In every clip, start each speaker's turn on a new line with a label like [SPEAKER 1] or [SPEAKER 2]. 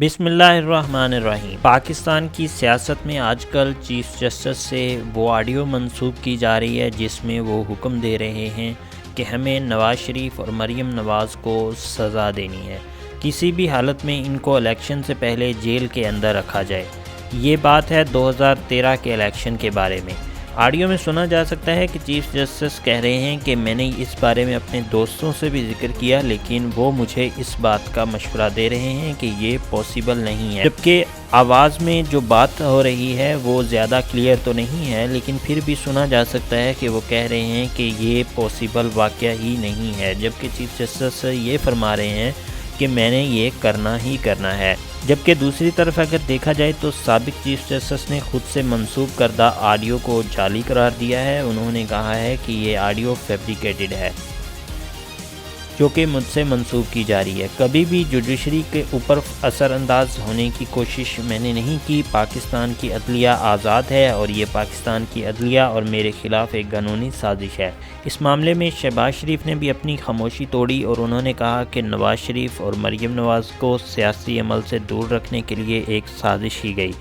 [SPEAKER 1] بسم اللہ الرحمن الرحیم۔ پاکستان کی سیاست میں آج کل چیف جسٹس سے وہ آڈیو منسوب کی جا رہی ہے جس میں وہ حکم دے رہے ہیں کہ ہمیں نواز شریف اور مریم نواز کو سزا دینی ہے، کسی بھی حالت میں ان کو الیکشن سے پہلے جیل کے اندر رکھا جائے۔ یہ بات ہے 2013 کے الیکشن کے بارے میں۔ آڈیو میں سنا جا سکتا ہے کہ چیف جسٹس کہہ رہے ہیں کہ میں نے اس بارے میں اپنے دوستوں سے بھی ذکر کیا، لیکن وہ مجھے اس بات کا مشورہ دے رہے ہیں کہ یہ پاسبل نہیں ہے، جبکہ آواز میں جو بات ہو رہی ہے وہ زیادہ کلیئر تو نہیں ہے، لیکن پھر بھی سنا جا سکتا ہے کہ وہ کہہ رہے ہیں کہ یہ پاسبل واقعہ ہی نہیں ہے، جبکہ چیف جسٹس یہ فرما رہے ہیں کہ میں نے یہ کرنا ہی کرنا ہے۔ جبکہ دوسری طرف اگر دیکھا جائے تو سابق چیف جسٹس نے خود سے منسوب کردہ آڈیو کو جعلی قرار دیا ہے۔ انہوں نے کہا ہے کہ یہ آڈیو فیبریکیٹڈ ہے جو کہ مجھ سے منسوب کی جا رہی ہے۔ کبھی بھی جوڈیشری کے اوپر اثر انداز ہونے کی کوشش میں نے نہیں کی۔ پاکستان کی عدلیہ آزاد ہے اور یہ پاکستان کی عدلیہ اور میرے خلاف ایک قانونی سازش ہے۔ اس معاملے میں شہباز شریف نے بھی اپنی خاموشی توڑی اور انہوں نے کہا کہ نواز شریف اور مریم نواز کو سیاسی عمل سے دور رکھنے کے لیے ایک سازش کی گئی۔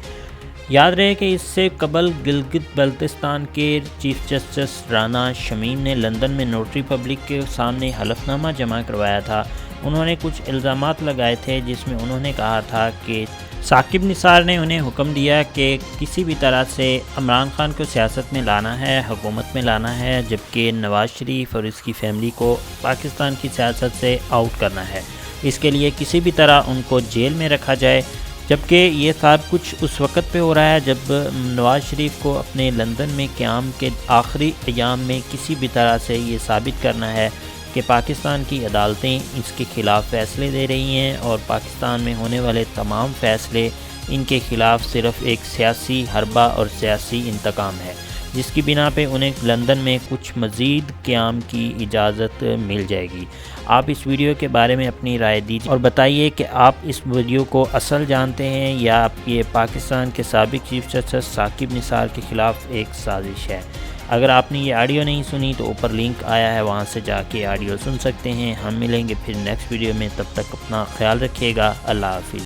[SPEAKER 1] یاد رہے کہ اس سے قبل گلگت بلتستان کے چیف جسٹس رانا شمیم نے لندن میں نوٹری پبلک کے سامنے حلف نامہ جمع کروایا تھا۔ انہوں نے کچھ الزامات لگائے تھے جس میں انہوں نے کہا تھا کہ ثاقب نثار نے انہیں حکم دیا کہ کسی بھی طرح سے عمران خان کو سیاست میں لانا ہے، حکومت میں لانا ہے، جبکہ نواز شریف اور اس کی فیملی کو پاکستان کی سیاست سے آؤٹ کرنا ہے۔ اس کے لیے کسی بھی طرح ان کو جیل میں رکھا جائے، جبکہ یہ سب کچھ اس وقت پہ ہو رہا ہے جب نواز شریف کو اپنے لندن میں قیام کے آخری ایام میں کسی بھی طرح سے یہ ثابت کرنا ہے کہ پاکستان کی عدالتیں اس کے خلاف فیصلے دے رہی ہیں اور پاکستان میں ہونے والے تمام فیصلے ان کے خلاف صرف ایک سیاسی حربہ اور سیاسی انتقام ہے، جس کی بنا پہ انہیں لندن میں کچھ مزید قیام کی اجازت مل جائے گی۔ آپ اس ویڈیو کے بارے میں اپنی رائے دیجیے اور بتائیے کہ آپ اس ویڈیو کو اصل جانتے ہیں یا یہ پاکستان کے سابق چیف جسٹس ثاقب نثار کے خلاف ایک سازش ہے۔ اگر آپ نے یہ آڈیو نہیں سنی تو اوپر لنک آیا ہے، وہاں سے جا کے آڈیو سن سکتے ہیں۔ ہم ملیں گے پھر نیکسٹ ویڈیو میں، تب تک اپنا خیال رکھیے گا۔ اللہ حافظ۔